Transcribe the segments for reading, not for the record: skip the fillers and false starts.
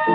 I'm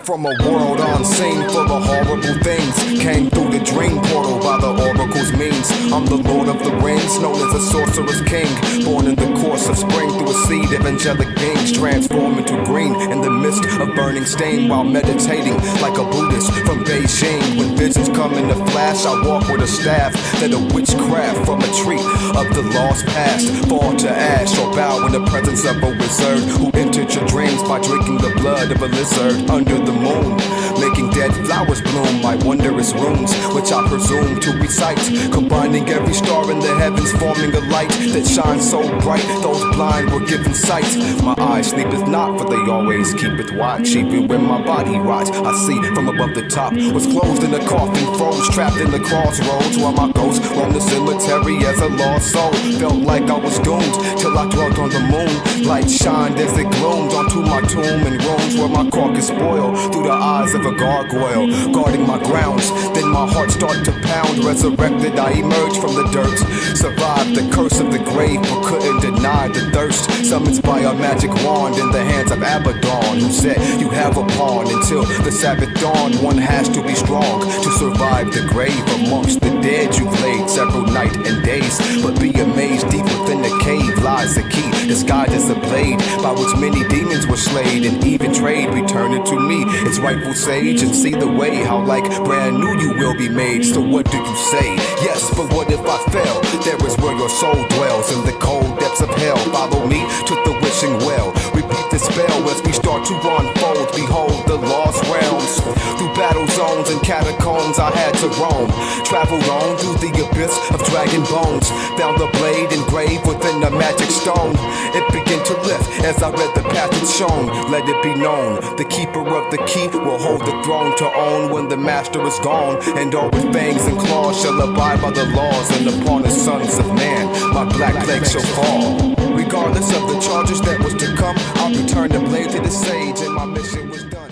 from a world unseen full of horrible things. Came through the dream portal by the oracle's means. I'm the Lord of the Rings, known as a sorcerer's king. Born in the course of spring through a seed of angelic beings. Transform into green in the midst of burning steam. While meditating like a Buddhist from Beijing. When visions come in a flash, I walk with a staff. That a witchcraft from a tree of the lost past. Fall to ash or bow in the presence of a wizard who entered your dreams by drinking the blood of a lizard. Under the moon, making dead flowers bloom. My wondrous runes, which I presume to recite, combining every star in the heavens, forming a light that shines so bright. Those blind were given sight. My eyes sleepeth not, for they always keepeth watch. Even when my body rots, I see from above the top. Was closed in a coffin, froze, trapped in the crossroads, while my ghost roamed the cemetery as a lost soul. Felt like I was doomed till I dwelt on the moon. Light shined as it gloomed onto my tomb and rooms where my carcass spoiled through the eyes of a gargoyle, guarding my grounds. Then my heart started to pound. Resurrected, I emerged from the dirt. Survived the curse of the grave, but couldn't deny the thirst. Summoned by a magic wand in the hands of Abaddon, who said, you have a pawn until the Sabbath dawn. One has to be strong to survive the grave. Amongst the dead you've laid several nights and days. But be amazed, deep within the cave lies a key, disguised as a blade, by which many demons were slayed. And even trade returning to me its rightful sage, and see the way how like brand new you will be made. So what do you say? Yes, but what if I fail? There is where your soul dwells, in the cold depths of hell. Follow me to the wishing well. Repeat the spell as we start to unfold. Behold the lost realms. Through battle zones and catacombs I had to roam. Traveled on through the abyss of dragon bones. Found the blade engraved within the magic stone. It began to lift as I read the path it's shown. Let it be known, the keeper of the key will hold the throne to own when the master is gone. And all with fangs and claws shall abide by the laws. And upon the sons of man my black plague shall fall. Regardless of the charges that was to come, I'll return the blade to the sage, and my mission was done.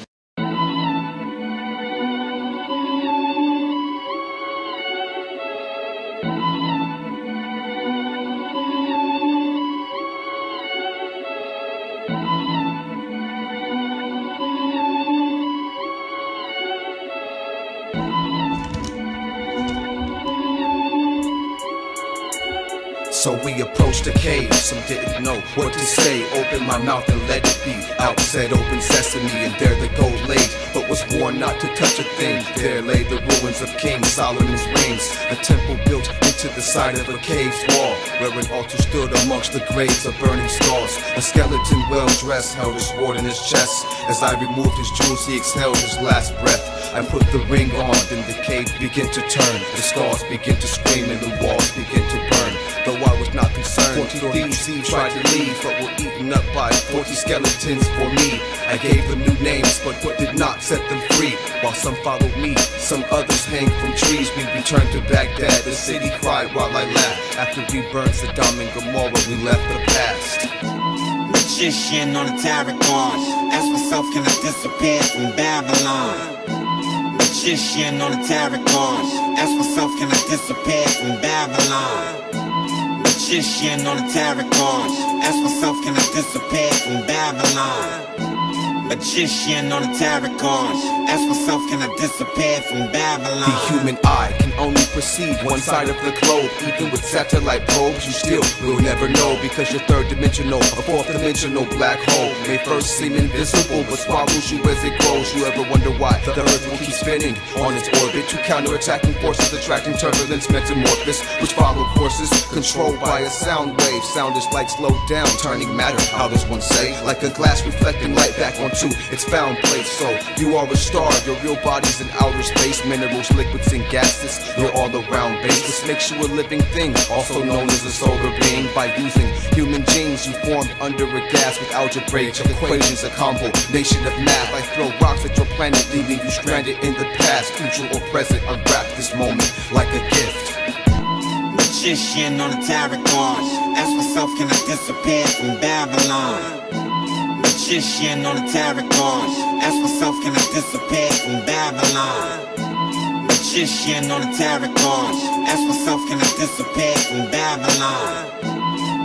So we approached the cave, some didn't know what to say. Opened my mouth and let it be. Out said open sesame, and there the gold laid, but was warned not to touch a thing. There lay the ruins of King Solomon's rings, a temple built into the side of a cave's wall, where an altar stood amongst the graves of burning skulls. A skeleton well dressed held his sword in his chest. As I removed his jewels, he exhaled his last breath. I put the ring on, then the cave began to turn. The skulls began to scream and the walls began to burn. Though I was not concerned, 40 thieves tried to leave, but were eaten up by 40 skeletons for me. I gave them new names, but did not set them free. While some followed me, some others hang from trees. We returned to Baghdad, the city cried while I laughed. After we burned Saddam and Gomorrah, we left the past. Magician on the tarot cards. Ask myself, can I disappear from Babylon? Magician on the tarot cards. Ask myself, can I disappear from Babylon? Magician on the tarot cards. Ask myself, can I disappear from Babylon? Magician on the tarot cards. Ask myself, can I disappear from Babylon? The human eye can only perceive one side of the globe. Even with satellite probes, you still will never know, because you're third dimensional. A fourth dimensional black hole may first seem invisible, but swallows you as it grows. You ever wonder why the earth will keep spinning on its orbit? To counter-attacking forces attracting turbulence, metamorphosis, which follow courses controlled by a sound wave. Sound is like slowed down, turning matter, how does one say? Like a glass reflecting light back onto its found place. So you are a star, your real body's in outer space. Minerals, liquids, and gases, you're all around base. This makes you a living thing, also known as a solar being. By using human genes, you formed under a gas with algebraic equations, a combination of math. I throw rocks at your planet, leaving you stranded in the past. Future or present, unwrap this moment like a gift. Magician on the tarot cards. Ask myself, can I disappear from Babylon? magician on the tarot cards. Ask myself, can I disappear from Babylon? Magician on the tarot cards. Ask myself, can I disappear from Babylon?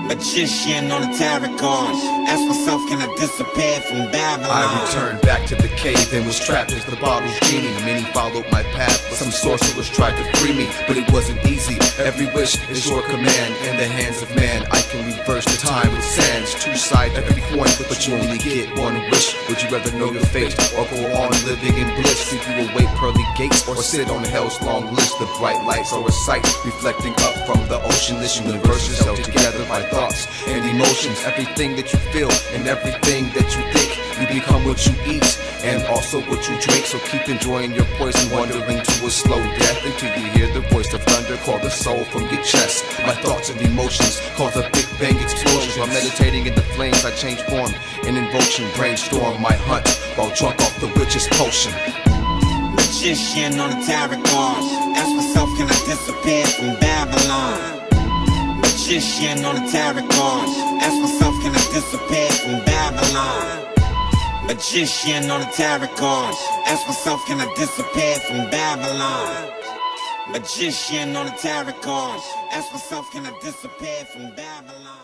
Magician on the tarot cards. Ask myself, can I disappear from Babylon? I returned back to the cave and was trapped as the bottle's genie. Many followed my path, but some sorcerers tried to free me. But it wasn't easy. Every wish is your command. In the hands of man, I can reverse the time with sands. Two sides every coin, but you only get one wish. Would you rather know your fate or go on living in bliss? If you await pearly gates or sit on hell's long list, the bright lights are a sight reflecting up from the ocean. This universe is held together by thoughts and emotions. Everything that you feel and everything that you think, you become what you eat and also what you drink. So keep enjoying your poison, wandering to a slow death until you hear the voice of thunder call the soul from your chest. My thoughts and emotions cause a big bang explosion. While meditating in the flames, I change form and invocation. Brainstorm my hunt while drunk off the witch's potion. Magician on the tarot cards. Ask myself, can I disappear from Babylon? Magician on the tarot cards. Ask myself, can I disappear from Babylon? Magician on the tarot cards. Ask myself, can I disappear from Babylon? Magician on the tarot cards. Ask myself, can I disappear from Babylon?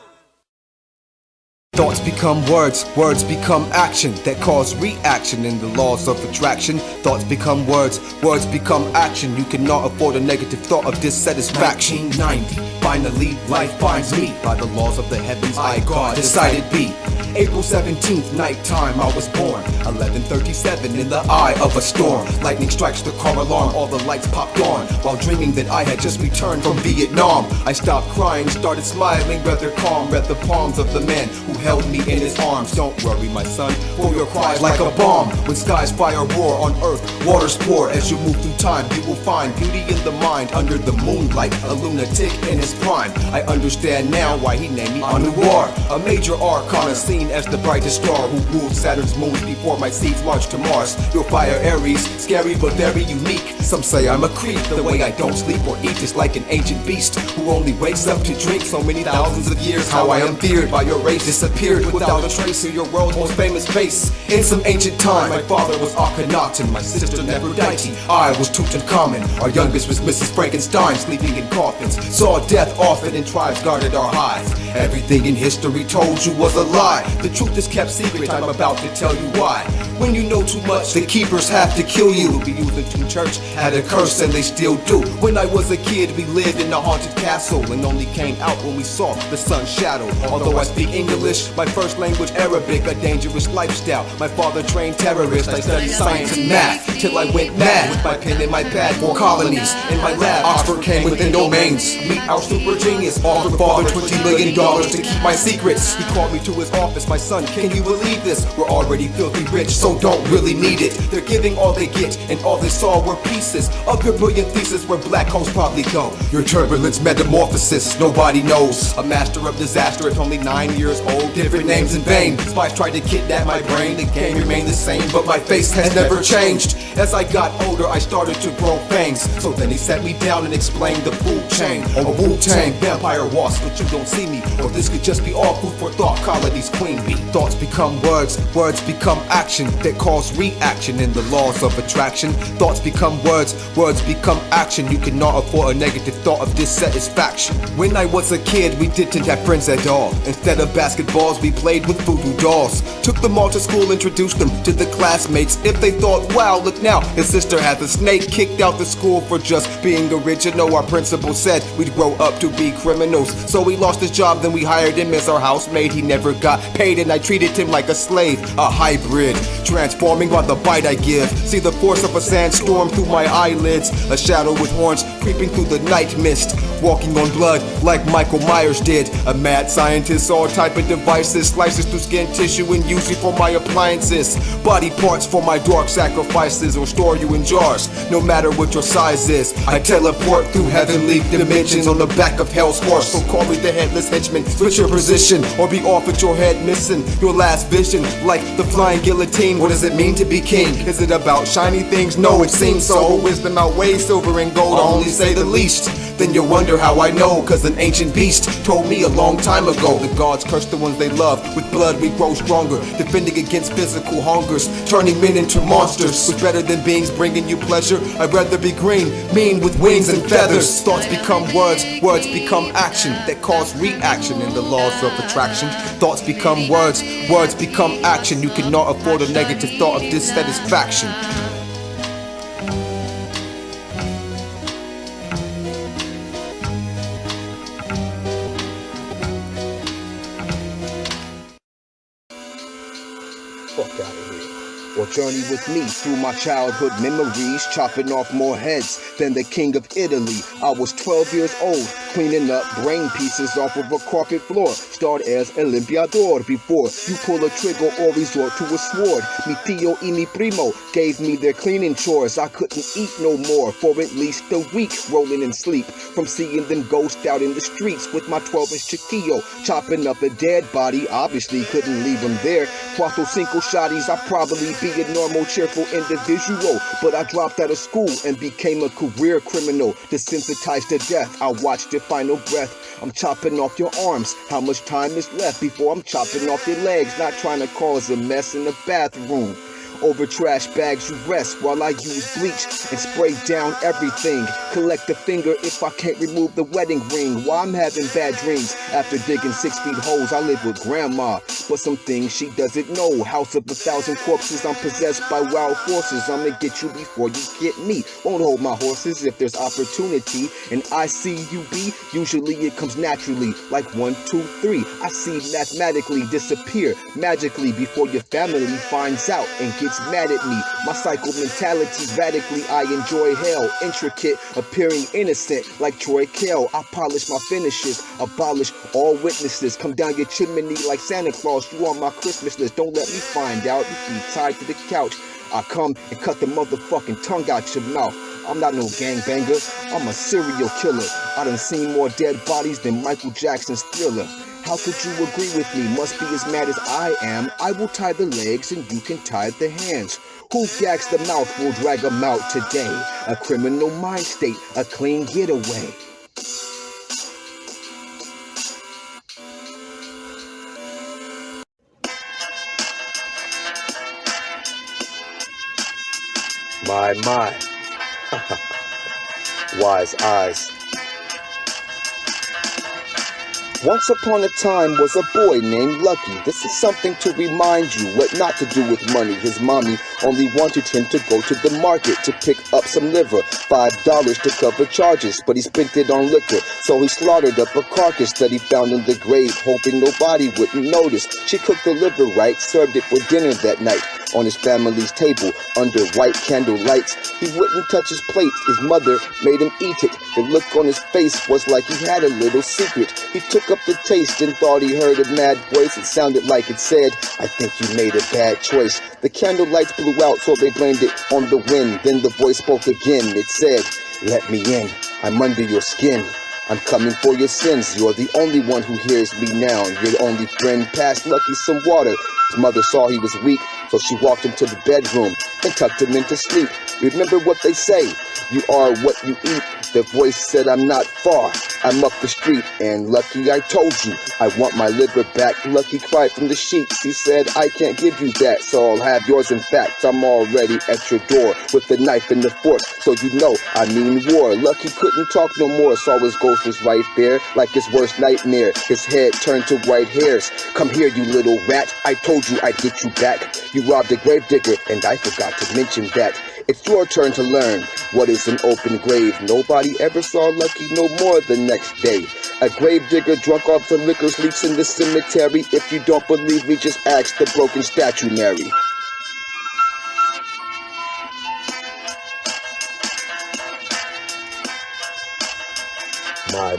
Thoughts become words, words become action that cause reaction in the laws of attraction. Thoughts become words, words become action. You cannot afford a negative thought of dissatisfaction. 1990, finally life finds me. By the laws of the heavens, I God decided be. April 17th, nighttime, I was born. 11:37 in the eye of a storm. Lightning strikes the car alarm, all the lights popped on. While dreaming that I had just returned from Vietnam, I stopped crying, started smiling, rather calm. Read the palms of the man who held me in his arms. Don't worry, my son, for your cries like a bomb. When skies fire roar on earth, waters pour. As you move through time, you will find beauty in the mind. Under the moonlight, a lunatic in his prime. I understand now why he named me Anouar, a major arcana seen as the brightest star who ruled Saturn's moons before my seeds marched to Mars. Your fire Aries, scary but very unique. Some say I'm a creep, the way I don't sleep or eat is like an ancient beast who only wakes up to drink. So many thousands of years, how I am feared by your race, disappeared without a trace of your world's most famous face. In some ancient time, my father was Akhenaten, my sister Nefertiti, I was Tutankhamun. Our youngest was Mrs. Frankenstein, sleeping in coffins. Saw death often and tribes guarded our hives. Everything in history told you was a lie. The truth is kept secret, I'm about to tell you why. When you know too much, the keepers have to kill you. The youth in church had a curse and they still do. When I was a kid, we lived in a haunted castle and only came out when we saw the sun's shadow. Although I speak English, my first language Arabic, a dangerous lifestyle. My father trained terrorists, I studied science and math till I went mad with my pen and my pad. More colonies in my lab, Oxford came within domains. Meet our super genius, offered father $20 million to keep my secrets. He called me to his office, my son, can you believe this? We're already filthy rich, so don't really need it. They're giving all they get, and all they saw were pieces of your brilliant thesis where black holes probably go. Your turbulence metamorphosis, nobody knows. A master of disaster at only 9 years old. Different names in vain. Spies tried to kidnap my brain. The game remained the same, but my face has never changed. As I got older, I started to grow fangs. So then he sat me down and explained the food chain. A Wu-Tang vampire wasp, but you don't see me. Or this could just be all food for thought, colonies queen bee. Thoughts become words, words become action that cause reaction in the laws of attraction. Thoughts become words, words become action. You cannot afford a negative thought of dissatisfaction. When I was a kid, we didn't have friends at all. Instead of basketballs, we played with voodoo dolls. Took them all to school, introduced them to the classmates. If they thought, wow, look now, his sister has a snake. Kicked out the school for just being original. Our principal said we'd grow up to be criminals. So we lost his job, then we hired him as our housemaid. He never got paid and I treated him like a slave. A hybrid, transforming by the bite I give. See the force of a sandstorm through my eyelids. A shadow with horns creeping through the night mist. Walking on blood like Michael Myers did. A mad scientist, all type of devices. Slices through skin tissue and use it for my appliances. Body parts for my dark sacrifices. Or store you in jars, no matter what your size is. I teleport through heavenly dimensions on the back of hell's horse. So call me the headless henchman. Switch your position or be off with your head missing. Your last vision like the flying guillotine. What does it mean to be king? Is it about shiny things? No, it seems so. Wisdom outweighs silver and gold. Only to say the least. Then you wonder how I know, cause an ancient beast told me a long time ago. The gods curse the ones they love, with blood we grow stronger, defending against physical hungers, turning men into monsters. What's better than beings bringing you pleasure? I'd rather be green, mean with wings and feathers. Thoughts become words, words become action, that cause reaction in the laws of attraction. Thoughts become words, words become action. You cannot afford a negative thought of dissatisfaction. Fuck out of here. Or journey with me through my childhood memories, chopping off more heads than the king of Italy. I was 12 years old, cleaning up brain pieces off of a carpet floor. Starred as El Limpiador before you pull a trigger or resort to a sword. Mi tío y mi primo gave me their cleaning chores. I couldn't eat no more for at least a week, rolling in sleep from seeing them ghosts out in the streets with my 12-inch Chiquillo, chopping up a dead body. Obviously couldn't leave them there. Cuatro cinco shotties, I probably be a normal, cheerful individual, but I dropped out of school and became a career criminal. Desensitized to death, I watched your final breath. I'm chopping off your arms. How much time is left before I'm chopping off your legs? Not trying to cause a mess in the bathroom. Over trash bags you rest while I use bleach and spray down everything. Collect a finger if I can't remove the wedding ring. While I'm having bad dreams after digging 6 feet holes, I live with grandma, but some things she doesn't know. House of 1,000 corpses, I'm possessed by wild forces. I'ma get you before you get me. Won't hold my horses if there's opportunity. And ICUB, usually it comes naturally, like 1, 2, 3. I see mathematically disappear magically before your family finds out and gets mad at me. My psycho mentality's radically, I enjoy hell. Intricate, appearing innocent like Troy Kell. I polish my finishes, abolish all witnesses. Come down your chimney like Santa Claus. You on my Christmas list, don't let me find out. You be tied to the couch. I come and cut the motherfucking tongue out your mouth. I'm not no gangbanger, I'm a serial killer. I done seen more dead bodies than Michael Jackson's Thriller. How could you agree with me? Must be as mad as I am. I will tie the legs and you can tie the hands. Who gags the mouth will drag them out today. A criminal mind state, a clean getaway. My. Wise eyes. Once upon a time was a boy named Lucky. This is something to remind you what not to do with money. His mommy only wanted him to go to the market to pick up some liver, $5 to cover charges, but he spent it on liquor. So he slaughtered up a carcass that he found in the grave, hoping nobody wouldn't notice. She cooked the liver right, served it for dinner that night on his family's table under white candle lights. He wouldn't touch his plate. His mother made him eat it. The look on his face was like he had a little secret. He took up the taste and thought he heard a mad voice. It sounded like it said, "I think you made a bad choice." The candle lights blew out, so they blamed it on the wind. Then the voice spoke again. It said, "Let me in. I'm under your skin. I'm coming for your sins. You're the only one who hears me now. Your only friend. Passed Lucky some water." His mother saw he was weak, so she walked him to the bedroom and tucked him into sleep. Remember what they say, you are what you eat. The voice said, "I'm not far. I'm up the street." And Lucky, I told you, I want my liver back. Lucky cried from the sheets. He said, "I can't give you that, so I'll have yours. In fact, I'm already at your door with the knife and the fork, so you know I mean war." Lucky couldn't talk no more, saw his ghost was right there, like his worst nightmare. His head turned to white hairs. "Come here, you little rat. I told you I'd get you back. You robbed a gravedigger, and I forgot to mention that. It's your turn to learn what is an open grave." Nobody ever saw Lucky no more the next day. A gravedigger drunk off the liquor sleeps in the cemetery. If you don't believe me, just ask the broken statue Mary. My.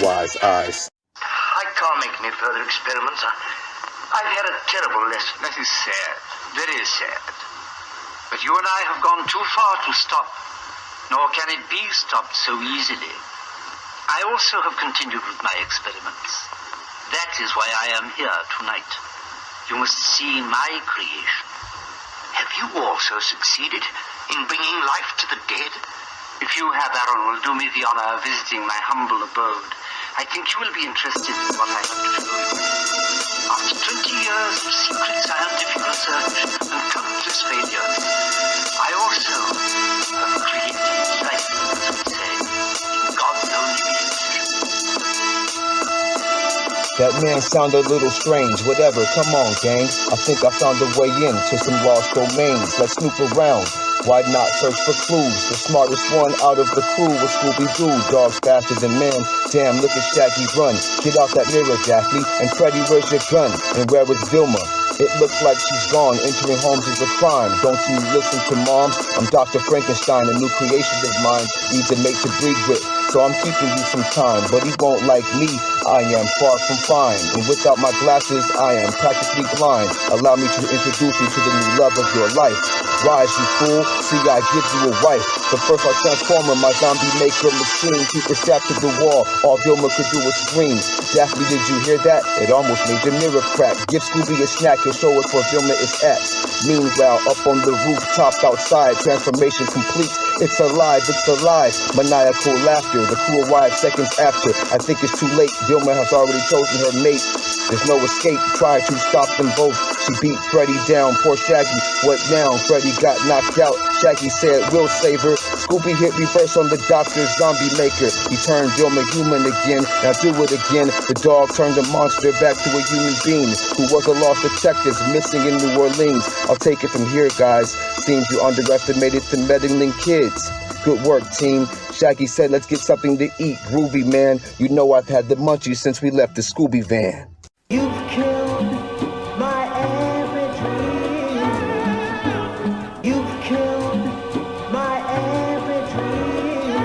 Wise eyes. I can't make any further experiments. I've had a terrible lesson. That is sad. Very sad. But you and I have gone too far to stop, nor can it be stopped so easily. I also have continued with my experiments. That is why I am here tonight. You must see my creation. Have you also succeeded in bringing life to the dead? If you, Herr Baron, will do me the honor of visiting my humble abode, I think you will be interested in what I have to show you. After 20 years of secret scientific research and countless failures, I also have created life, as we say, in God's own image. That man sounded a little strange. Whatever, come on, gang. I think I found a way in to some lost domains. Let's snoop around. Why not search for clues? The smartest one out of the crew was Scooby-Doo. Dogs faster than man. Damn, look at Shaggy run. Get out that mirror, Daphne. And Freddy, where's your gun? And where is Vilma? It looks like she's gone. Entering homes is a crime. Don't you listen to mom? I'm Dr. Frankenstein. A new creation of mine. Needs a mate to breed with. So I'm keeping you some time. But he won't like me. I am far from fine. And without my glasses, I am practically blind. Allow me to introduce you to the new love of your life. Rise, you fool. See, I give you a wife. But first I'll transform her, my zombie maker machine. Keep her strapped to the wall. All Vilma could do was scream. Daphne, did you hear that? It almost made the mirror crack. Give Scooby a snack and show us where Vilma is at. Meanwhile, up on the rooftop outside, transformation complete. It's alive, it's alive. Maniacal laughter. The crew arrived seconds after. I think it's too late. Vilma has already chosen her mate. There's no escape. Try to stop them both. She beat Freddy down. Poor Shaggy. What now? Freddy got knocked out. Shaggy said, we'll save her. Scooby hit reverse on the doctor's zombie maker. He turned Vilma human again. Now do it again. The dog turned the monster back to a human being who was a lost detective missing in New Orleans. I'll take it from here, guys. Seems you underestimated the meddling kids. Good work, team. Shaggy said, let's get something to eat. Groovy, man. You know I've had the munchies since we left the Scooby van. You've killed my every dream. You've killed my every dream.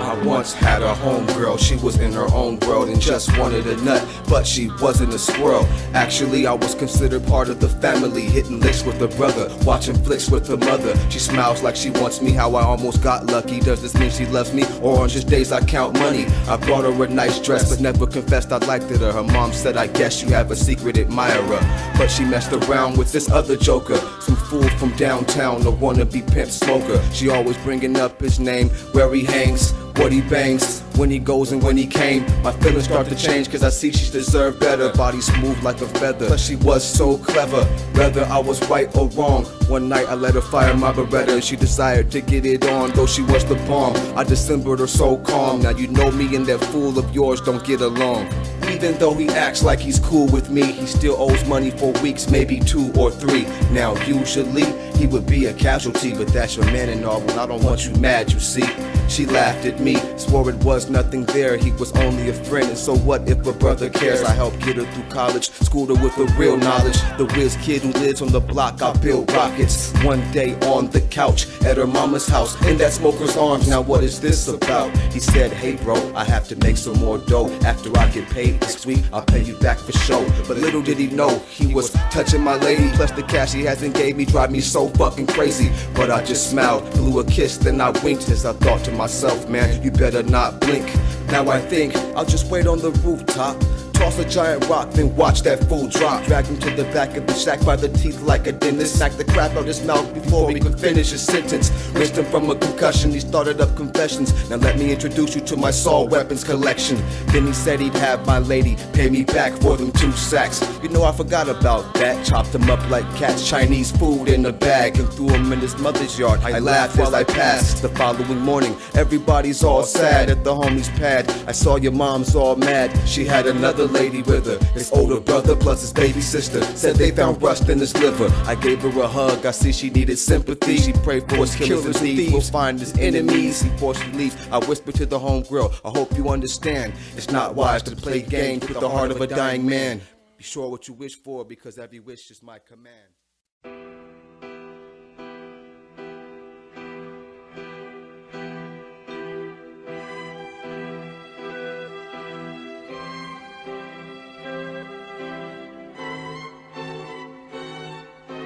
I once had a homegirl, she was in her own world and just wanted a nut, but she wasn't a squirrel. Actually, I was considered part of the family, hitting licks with her brother, watching flicks with her mother. She smiles like she wants me, how I almost got lucky. Does this mean she loves me, or on just days I count money? I brought her a nice dress, but never confessed I liked it. Her mom said, I guess you have a secret admirer. But she messed around with this other joker, some fool from downtown, a wannabe pimp smoker. She always bringing up his name, where he hangs, what he bangs, when he goes and when he came. My feelings start to change cause I see she deserved better. Body smooth like a feather, plus she was so clever. Whether I was right or wrong, one night I let her fire my Beretta and she decided to get it on, though she was the bomb. I dissembled her so calm. Now you know me and that fool of yours don't get along. Even though he acts like he's cool with me, he still owes money for weeks, maybe 2 or 3. Now usually he would be a casualty, but that's your man and all. Well, I don't want you mad, you see. She laughed at me, swore it was nothing there. He was only a friend, and so what if a brother cares? I helped get her through college, schooled her with the real knowledge. The whiz kid who lives on the block, I build rockets. One day on the couch at her mama's house, in that smoker's arms. Now what is this about? He said, hey bro, I have to make some more dough. After I get paid this week, I'll pay you back for show. But little did he know, he was touching my lady. Plus the cash he hasn't gave me drive me so fucking crazy. But I just smiled, blew a kiss, then I winked as I thought to myself, man, you better not blink. Now I think I'll just wait on the rooftop, toss a giant rock, then watch that fool drop. Drag him to the back of the shack by the teeth like a dentist. Smack the crap out his mouth before he could finish his sentence. Rinsed him from a concussion, he started up confessions. Now let me introduce you to my saw weapons collection. Then he said he'd have my lady pay me back for them 2 sacks. You know I forgot about that. Chopped him up like cats, Chinese food in a bag, and threw him in his mother's yard. I laughed as I passed. The following morning, everybody's all sad at the homie's pad. I saw your mom's all mad. She had another lady with her, his older brother plus his baby sister. Said they found rust in his liver. I gave her a hug, I see she needed sympathy. She prayed for his killers and thieves will find his enemies before she leaves. I whispered to the homegirl, I hope you understand, it's not wise to play games with the heart of a dying man. Be sure what you wish for, because every wish is my command.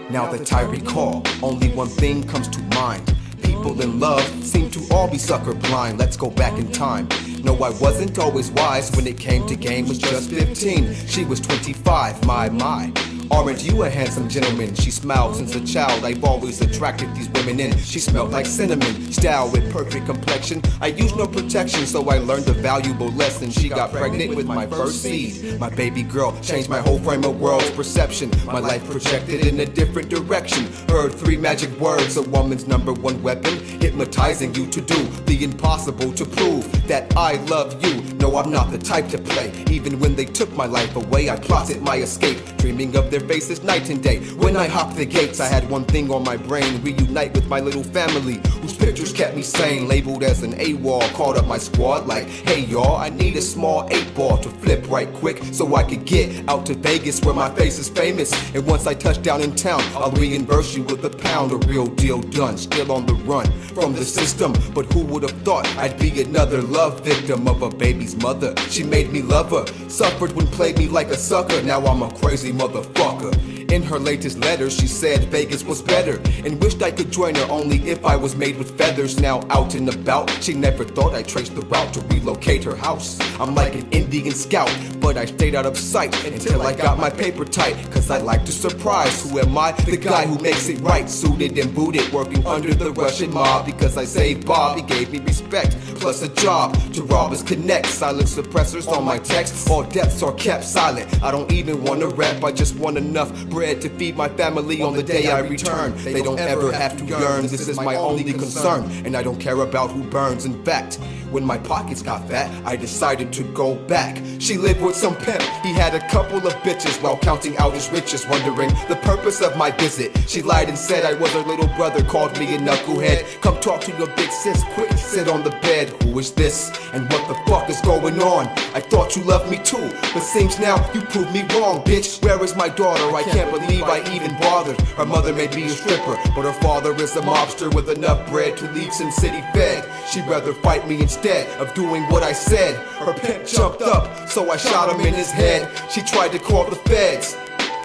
Now that I recall, only one thing comes to mind. People in love seem to all be sucker blind. Let's go back in time. No, I wasn't always wise when it came to game, was just 15. She was 25, my. Aren't you a handsome gentleman? She smiled. Since a child I've always attracted these women in. She smelled like cinnamon, style with perfect complexion. I used no protection, so I learned a valuable lesson. She got pregnant with my first seed. My baby girl changed my whole frame of world's perception. My life projected in a different direction. Heard 3 magic words, a woman's #1 weapon, hypnotizing you to do the impossible to prove that I love you. No, I'm not the type to play. Even when they took my life away, I plotted my escape, dreaming of their faces night and day. When I hopped the gates, I had one thing on my brain: reunite with my little family, whose pictures kept me sane. Labeled as an AWOL, called up my squad like, hey y'all, I need a small 8-ball to flip right quick so I could get out to Vegas where my face is famous. And once I touch down in town, I'll reimburse you with £1, a real deal done. Still on the run from the system, but who would have thought I'd be another love victim of a baby's mother? She made me love her, suffered when played me like a sucker. Now I'm a crazy motherfucker. In her latest letter, she said Vegas was better and wished I could join her only if I was made with feathers. Now out and about, she never thought I'd trace the route to relocate her house. I'm like an Indian scout, but I stayed out of sight until I got my paper tight. Cause I like to surprise. Who am I? The guy who makes it right, suited and booted, working under the Russian mob. Because I saved Bob, he gave me respect, plus a job to rob his connect. Silent suppressors on my texts, all depths are kept silent. I don't even wanna rap, I just want enough bread to feed my family on the day I return. They don't ever have to yearn, this is my only concern, and I don't care about who burns. In fact, when my pockets got fat, I decided to go back. She lived with some pimp, he had a couple of bitches while counting out his riches, wondering the purpose of my visit. She lied and said I was her little brother, called me a knucklehead. Come talk to your big sis, quick, sit on the bed. Who is this, and what the fuck is going on? I thought you loved me too, but seems now you proved me wrong, bitch. Where is my daughter? I can't believe I even bothered. Her mother may be a stripper, but her father is a mobster with enough bread to leave Sin City fed. She'd rather fight me instead of doing what I said. Her pimp jumped up, so I shot him in his head. She tried to call the feds.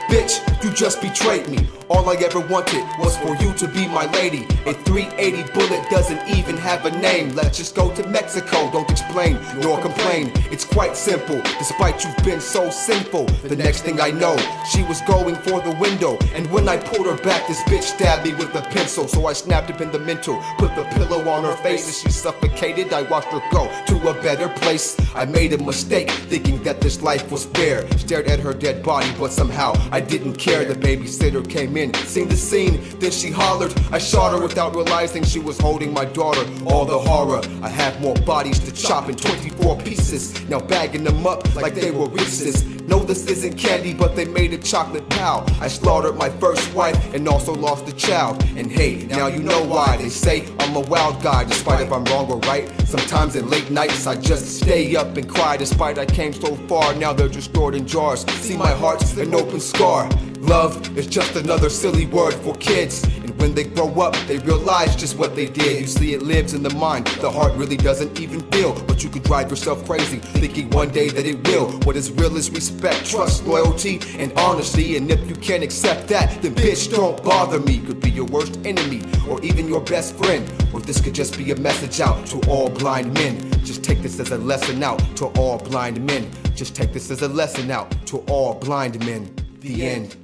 Bitch, you just betrayed me. All I ever wanted was for you to be my lady. A 380 bullet doesn't even have a name. Let's just go to Mexico, don't explain nor complain. It's quite simple, despite you've been so sinful. The next thing I know, she was going for the window, and when I pulled her back, this bitch stabbed me with a pencil. So I snapped up in the mental, put the pillow on her face. As she suffocated, I watched her go to a better place. I made a mistake, thinking that this life was fair. Stared at her dead body, but somehow I didn't care. The babysitter came in, seen the scene, then she hollered. I shot her without realizing she was holding my daughter. All the horror, I have more bodies to chop in 24 pieces, now bagging them up like they were Reese's. No, this isn't candy, but they made a chocolate pal. I slaughtered my first wife and also lost a child. And hey, now you know why they say I'm a wild guy, despite if I'm wrong or right. Sometimes in late nights I just stay up and cry, despite I came so far. Now they're just stored in jars. See, my heart's an open scar. Love is just another silly word for kids, and when they grow up, they realize just what they did. You see, it lives in the mind. The heart really doesn't even feel, but you could drive yourself crazy, thinking one day that it will. What is real is respect, trust, loyalty, and honesty. And if you can't accept that, then bitch, don't bother me. Could be your worst enemy, or even your best friend. Or this could just be a message out to all blind men. Just take this as a lesson out to all blind men. Just take this as a lesson out to all blind men. The end.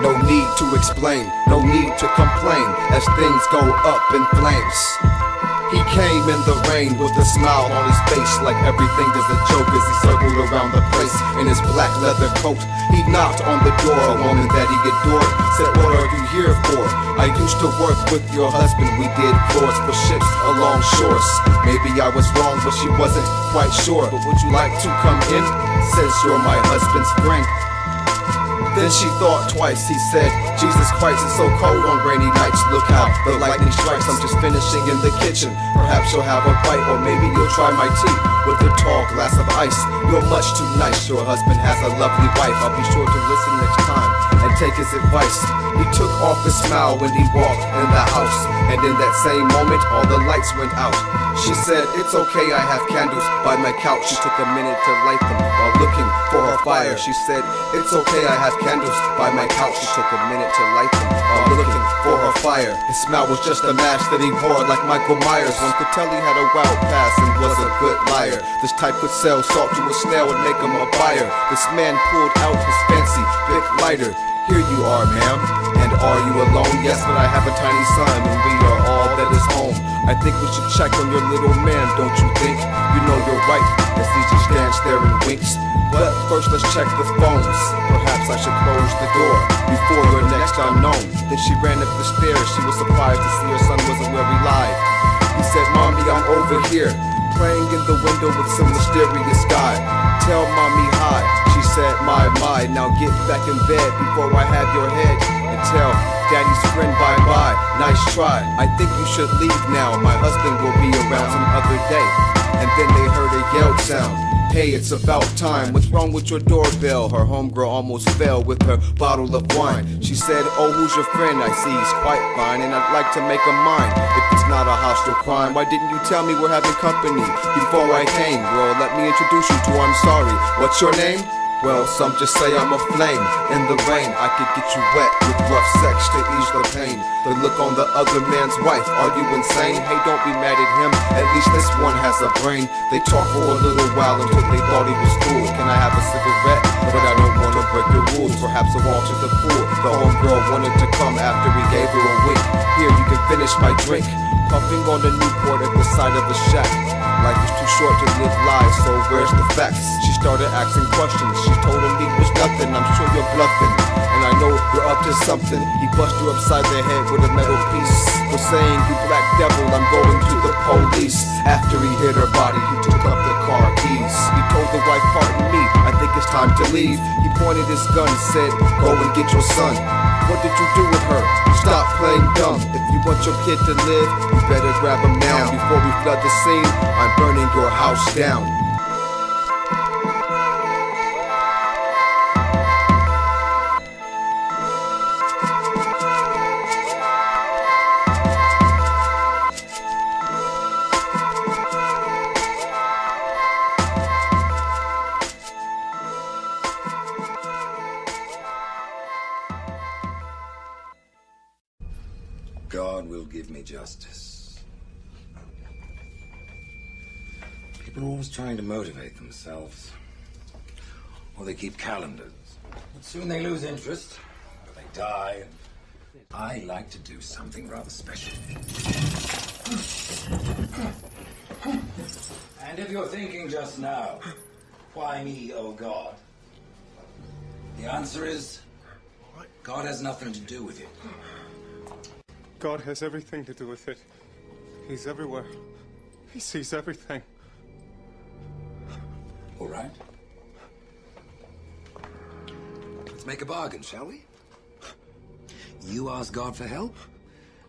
No need to explain, no need to complain, as things go up in flames. He came in the rain with a smile on his face, like everything is a joke as he circled around the place in his black leather coat. He knocked on the door, a woman that he adored said, "What are you here for?" "I used to work with your husband, we did floors for ships along shores." Maybe I was wrong, but she wasn't quite sure. "But would you like to come in?" Says, "You're my husband's friend." Then she thought twice, he said, "Jesus Christ, it's so cold on rainy nights. Look how the lightning strikes, I'm just finishing in the kitchen. Perhaps you'll have a bite, or maybe you'll try my tea with a tall glass of ice. You're much too nice, your husband has a lovely wife. I'll be sure to listen next time and take his advice. He took off his smile when he walked in the house, and in that same moment all the lights went out. She said, it's okay, I have candles by my couch. She took a minute to light them while looking for her fire. She said, it's okay, I have candles by my couch. She took a minute to light them while looking for her fire. His smile was just a mask that he wore like Michael Myers. One could tell he had a wild past and was a good liar. This type could sell salt to a snail and make him a buyer. This man pulled out his fancy big lighter. Here you are, ma'am, and are you alone? Yes, but I have a tiny son, and we are all that is home. I think we should check on your little man, don't you think? You know you're right, as he just stands there and winks. But first let's check the phones. Perhaps I should close the door before your next unknown. Then she ran up the stairs. She was surprised to see her son wasn't where he lied. He said, Mommy, I'm over here, playing in the window with some mysterious guy. Tell Mommy hi. She said, my, now get back in bed before I have your head. And tell Daddy's friend bye-bye, nice try. I think you should leave now, my husband will be around some other day. And then they heard a yell sound. Hey, it's about time, what's wrong with your doorbell? Her homegirl almost fell with her bottle of wine. She said, oh, who's your friend? I see he's quite fine, and I'd like to make him mine. If it's not a hostile crime, why didn't you tell me we're having company before I came? Well, let me introduce you to I'm sorry. What's your name? Well, some just say I'm a flame in the rain. I could get you wet with rough sex to ease the pain. The look on the other man's wife, are you insane? Hey, don't be mad at him, at least this one has a brain. They talked for a little while until they thought he was cool. Can I have a cigarette? But I don't want to break the rules. Perhaps a walk to the pool. The homegirl wanted to come after he gave her a wink. Here, you can finish my drink. Puffing on the Newport at the side of the shack. Life is too short to live lies, so where's the facts? She started asking questions. She told him he was nothing. I'm sure you're bluffing, and I know you're up to something. He bust her upside the head with a metal piece for saying, you black devil, I'm going to the police. After he hit her body, he took up the car keys. He told the wife, pardon me, I think it's time to leave. He pointed his gun and said, go and get your son. What did you do with her? Stop playing dumb. If you want your kid to live, you better grab him now. Before we flood the scene, I'm burning your house down. God will give me justice. People are always trying to motivate themselves. Or they keep calendars. But soon they lose interest, or they die. I like to do something rather special. And if you're thinking just now, why me, oh God? The answer is, God has nothing to do with it. God has everything to do with it. He's everywhere. He sees everything. All right. Let's make a bargain, shall we? You ask God for help,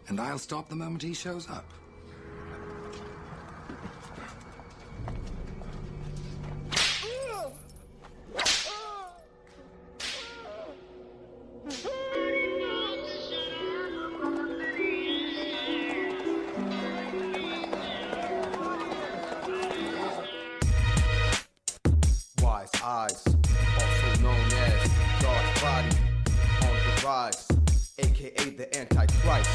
and I'll stop the moment he shows up. Eyes, also known as God's body, on the rise, aka the Antichrist,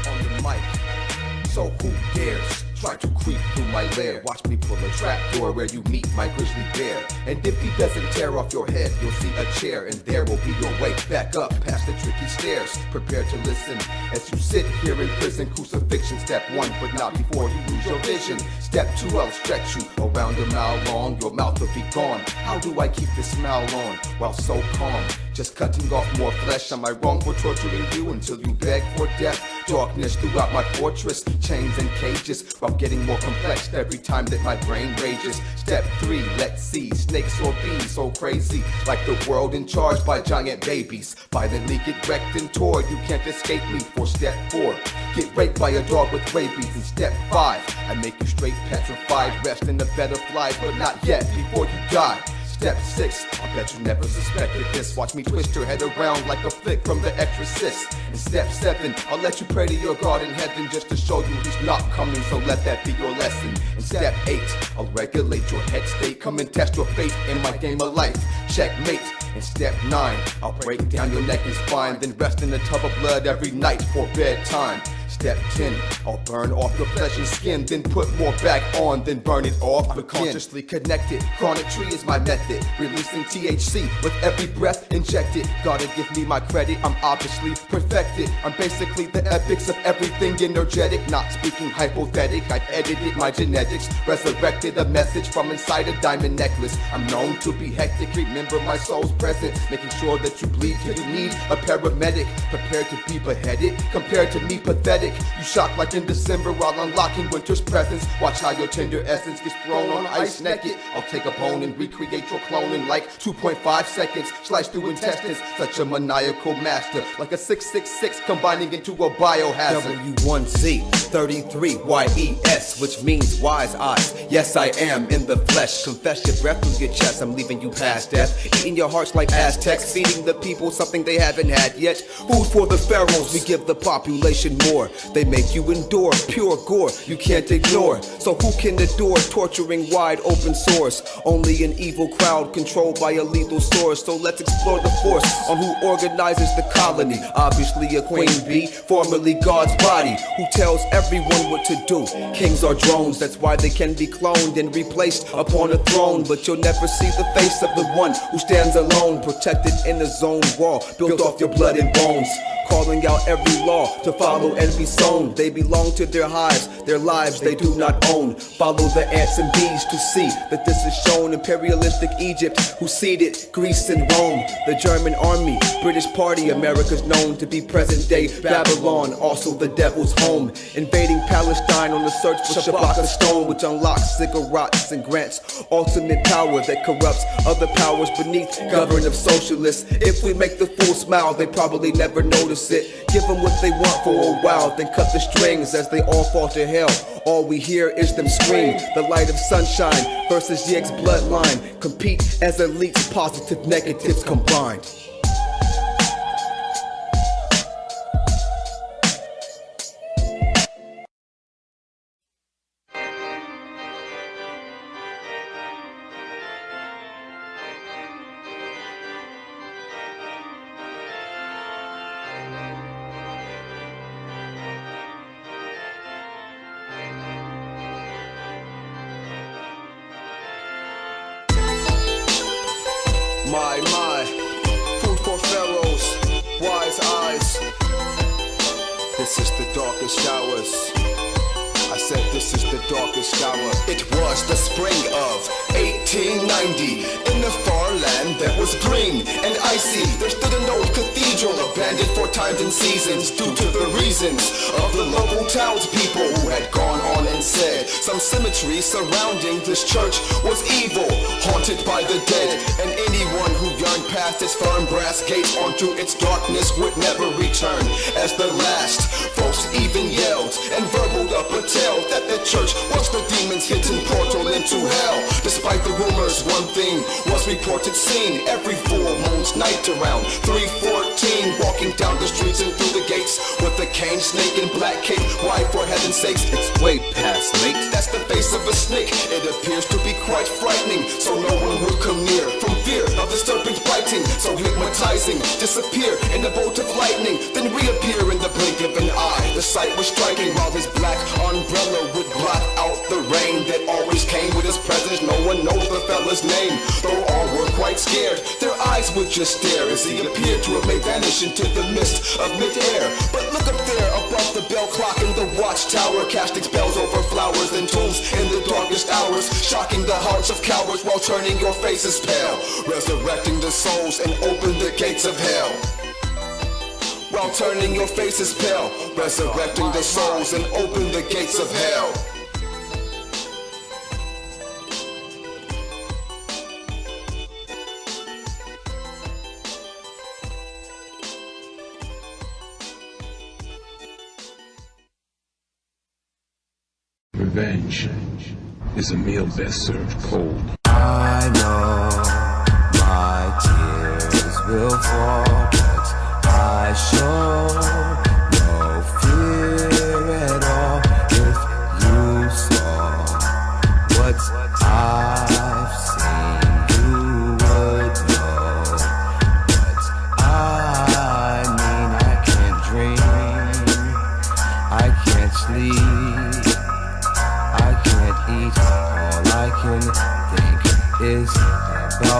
on the mic. So who dares try to creep through my lair? Watch me pull a trapdoor where you meet my grizzly bear. And if he doesn't tear off your head, you'll see a chair, and there will be your way back up past the tricky stairs. Prepare to listen as you sit here in prison. Crucifixion, step 1, but not before you lose your vision. Step 2, I'll stretch you around a mile long. Your mouth will be gone. How do I keep this smile on while so calm? Just cutting off more flesh. Am I wrong for torturing you until you beg for death? Darkness throughout my fortress, chains and cages, while getting more complex every time that my brain rages. Step 3, let's see, snakes or bees, so crazy, like the world in charge by giant babies. Violently get wrecked and tore, you can't escape me. For step 4, get raped by a dog with rabies. And step 5, I make you straight petrified, rest in the bed of flies, but not yet, before you die. Step 6, I bet you never suspected this. Watch me twist your head around like a flick from The Exorcist. In step 7, I'll let you pray to your God in heaven just to show you he's not coming, so let that be your lesson. In step 8, I'll regulate your head state, come and test your faith in my game of life. Checkmate. In step 9, I'll break down your neck and spine, then rest in a tub of blood every night for bedtime. Step 10, I'll burn off your flesh and skin, then put more back on, then burn it off again. Consciously connected, chronic tree is my method, releasing THC with every breath injected. Gotta give me my credit, I'm obviously perfected. I'm basically the epics of everything energetic, not speaking hypothetic. I've edited my genetics, resurrected a message from inside a diamond necklace. I'm known to be hectic, remember my soul's present, making sure that you bleed till you need a paramedic. Prepared to be beheaded, compared to me pathetic. You shock like in December while unlocking winter's presents. Watch how your tender essence gets thrown on ice naked. I'll take a bone and recreate your clone in like 2.5 seconds. Slice through intestines, such a maniacal master, like a 666 combining into a biohazard. W1Z33YES, which means wise eyes. Yes, I am in the flesh. Confess your breath through your chest. I'm leaving you past death, eating your hearts like Aztecs, feeding the people something they haven't had yet. Food for the pharaohs, we give the population more. They make you endure pure gore you can't ignore. So who can adore torturing wide open sores? Only an evil crowd controlled by a lethal source. So let's explore the force on who organizes the colony. Obviously a queen bee, formerly God's body, who tells everyone what to do. Kings are drones, that's why they can be cloned and replaced upon a throne. But you'll never see the face of the one who stands alone, protected in a zone wall built off your blood and bones. Calling out every law to follow and be sown. They belong to their hives, their lives they do not own. Follow the ants and bees to see that this is shown. Imperialistic Egypt, who seeded Greece and Rome. The German army, British party, America's known to be present day Babylon, also the devil's home. Invading Palestine on the search for Shabbat of stone, which unlocks ziggurats and grants ultimate power that corrupts other powers beneath government of socialists. If we make the fool smile, they probably never notice it. Give them what they want for a while, then cut the strings as they all fall to hell. All we hear is them scream. The light of sunshine versus the ex-bloodline compete as elites, positive negatives combined. My, food for pharaohs, wise eyes. This is the darkest showers. I said this is the darkest hour. It was the spring of 1890. In the far land that was green and icy, there stood an old cathedral abandoned for times and seasons, due to the reasons of the local townspeople who had gone on and said some symmetry surrounding this church was evil, haunted by the dead, and anyone who yearned past its firm brass gates onto its darkness would never return. As the last folks even yelled and verbaled up a tale that the church was the demon's hidden portal into hell. Despite the rumors, one thing was reported seen every full moon's night around 3:14, walking down the streets and through the gates with a cane, snake, and black cape. Why, for heaven's sakes, it's way past late. That's the face of a snake. It appears to be quite frightening, so no one would come near from fear of the serpent biting. So hypnotizing, disappear in a bolt of lightning, then reappear in the blink of an eye. The sight was striking, while his black umbrella would blot out the rain that always came with his presence. No one knows the fella's name, though all were quite scared. Their eyes would just stare as he appeared to have made vanish into the mist of mid-air. But look up there above the bell clock in the watchtower, casting spells over flowers and tombs in the darkest hours, shocking the hearts of cowards while turning your faces pale, resurrecting the souls and open the gates of hell. While turning your faces pale, resurrecting the souls and open the gates of hell. Revenge is a meal best served cold. I know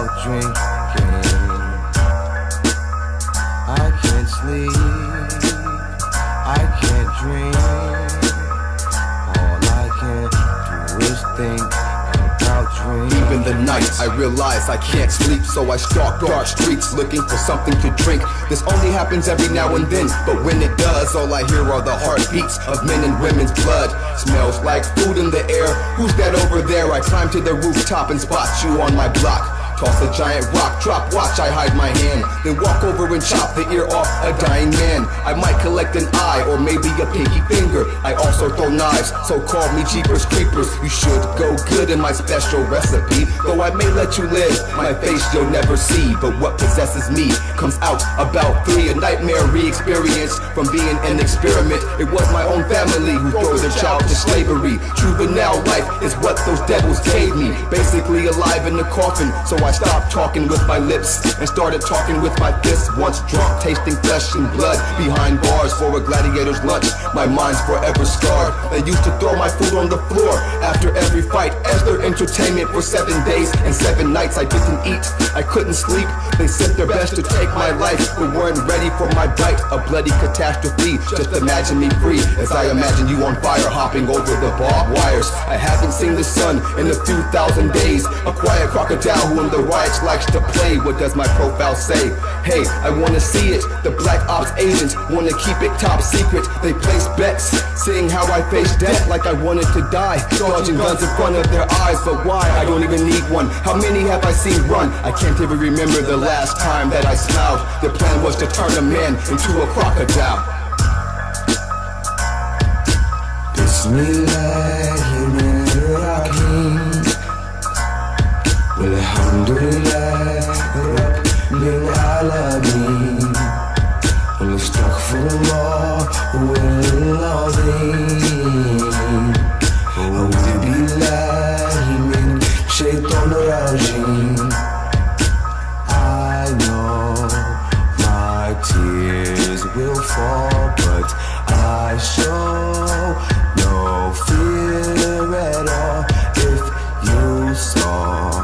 about drinking. I can't sleep, I can't dream. All I can do is think about dreams. Even the nights I realize I can't sleep, so I stalk dark streets looking for something to drink. This only happens every now and then, but when it does, all I hear are the heartbeats of men and women's blood. Smells like food in the air. Who's that over there? I climb to the rooftop and spot you on my block. Toss a giant rock, drop, watch, I hide my hand. Then walk over and chop the ear off a dying man. I might collect an eye or maybe a pinky finger. I also throw knives, so call me Jeepers Creepers. You should go good in my special recipe. Though I may let you live, my face you'll never see. But what possesses me comes out about 3. A nightmare re-experience from being an experiment. It was my own family who threw their child to slavery. Juvenile life is what those devils gave me. Basically alive in the coffin, so I stopped talking with my lips and started talking with my fists. Once drunk, tasting flesh and blood behind bars for a gladiator's lunch. My mind's forever scarred. They used to throw my food on the floor after every fight as their entertainment for 7 days and 7 nights. I didn't eat, I couldn't sleep. They sent their best to take my life, but weren't ready for my bite. A bloody catastrophe, just imagine me free as I imagine you on fire, hopping over the barbed wires. I haven't seen the sun in a few thousand days. A quiet crocodile who in the riots likes to play. What does my profile say? Hey, I wanna see it. The black ops agents wanna keep it top secret. They place bets, seeing how I face death like I wanted to die. Dodging guns in front of their eyes, but why? I don't even need one. How many have I seen run? I can't even remember the last time that I smiled. Their plan was to turn a man into a crocodile. Bismillahirrahmanirrahim. Walhamdulillah Rabbil Alameen. Wal astaghfirullah wal azim. A'udhu billahi min shaitanir rajim. I know my tears will fall, but I show no fear at all. If you saw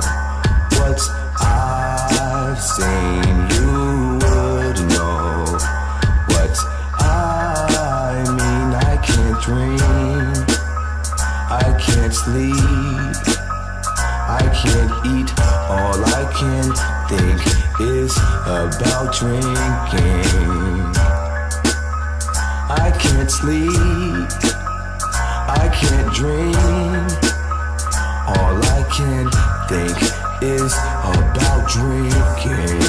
what I've seen, you would know what I mean. I can't dream, I can't sleep, I can't eat. All I can think is about drinking. I can't sleep, I can't dream. All I can think is about drinking.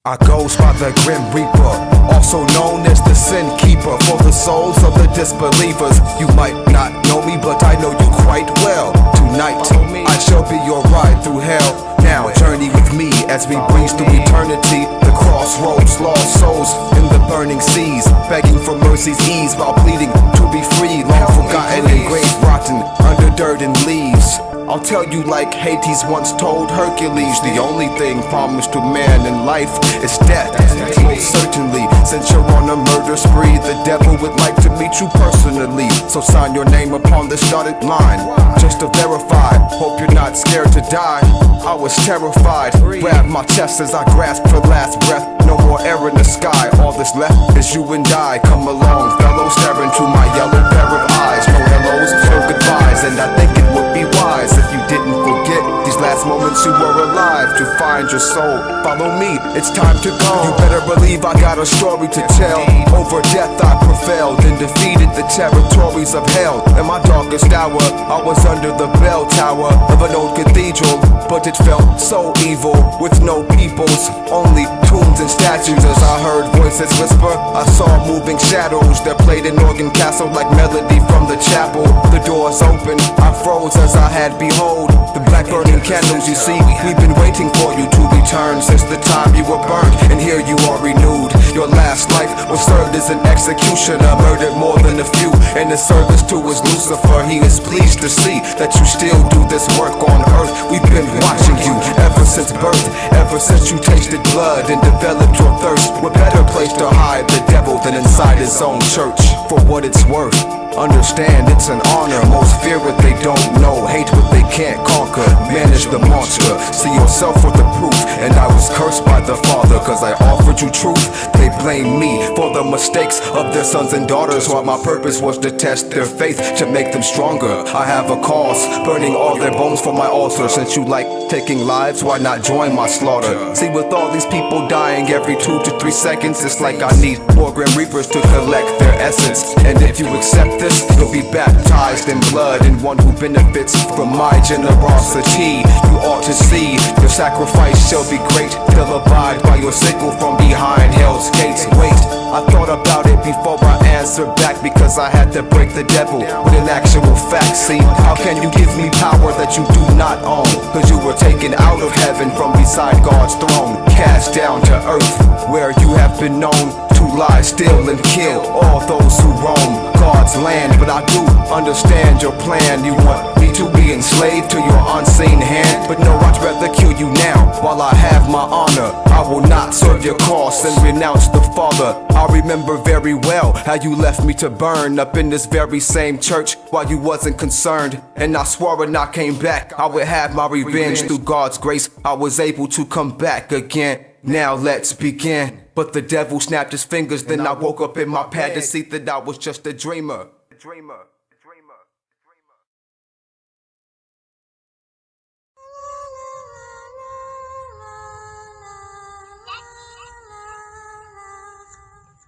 I goes by the Grim Reaper, also known as the Sin Keeper. For the souls of the disbelievers, you might not know me, but I know you quite well. Tonight, I shall be your ride through hell. Now journey with me as we breeze through eternity. The crossroads, lost souls in the burning seas, begging for mercy's ease while pleading to be free. Long forgotten and grave rotten under dirt and leaves. I'll tell you like Hades once told Hercules, the only thing promised to man in life is death. Most certainly, since you're on a murder spree, the devil would like to meet you personally. So sign your name upon the dotted line, just to verify. Hope you're not scared to die. I was terrified, grabbed my chest as I grasped for last breath. No more air in the sky, all that's left is you and I. Come along, fellow, stare into my yellow pair of eyes. No hellos, no goodbyes, and I think it would be wise if you didn't forget these last moments you were alive. To find your soul, follow me, it's time to go. You better believe I got a story to tell. Over death I prevailed and defeated the territories of hell. In my darkest hour, I was under the bell tower of an old cathedral, but it felt so evil, with no peoples, only tombs and statues. As I heard voices whisper, I saw moving shadows that played an organ castle like melody from the chapel. The doors opened, I froze as I had, behold, the black burning candles. You see, we've been waiting for you to return since the time you were burned, and here you are renewed. Your last life was served as an executioner, murdered more than a few in the service to his Lucifer. He is pleased to see that you still do this work on earth. We've been watching you ever since birth, ever since you tasted blood and developed your thirst. What better place to hide the devil than inside his own church? For what it's worth, understand it's an honor. Most fear what they don't know, hate what they can't conquer, manage the monster, see yourself with the proof. And I was cursed by the Father cause I offered you truth. They blame me for the mistakes of their sons and daughters, while my purpose was to test their faith, to make them stronger. I have a cause, burning all their bones for my altar. Since you like taking lives, why not join my slaughter? See, with all these people dying every 2 to 3 seconds, it's like I need 4 Grim Reapers to collect their essence. And if you accept this, you'll be baptized in blood, and one who benefits from my generosity. You ought to see your sacrifice shall be great. They'll abide by your sickle from behind hell's gates. Wait, I thought about it before I answered back, because I had to break the devil with an actual fact. See, how can you give me power that you do not own? Cause you were taken out of heaven from beside God's throne, cast down to earth, where you have been known to lie, steal, and kill all those who roam God's land. But I do understand your plan. You want me to be enslaved to your unseen hand, but no, I'd rather kill you now while I have my honor. I will not serve your cause and renounce the Father. I remember very well how you left me to burn up in this very same church while you wasn't concerned, and I swore when I came back I would have my revenge. Through God's grace I was able to come back again. Now let's begin. But the devil snapped his fingers, then I woke up in my pad to see that I was just a dreamer.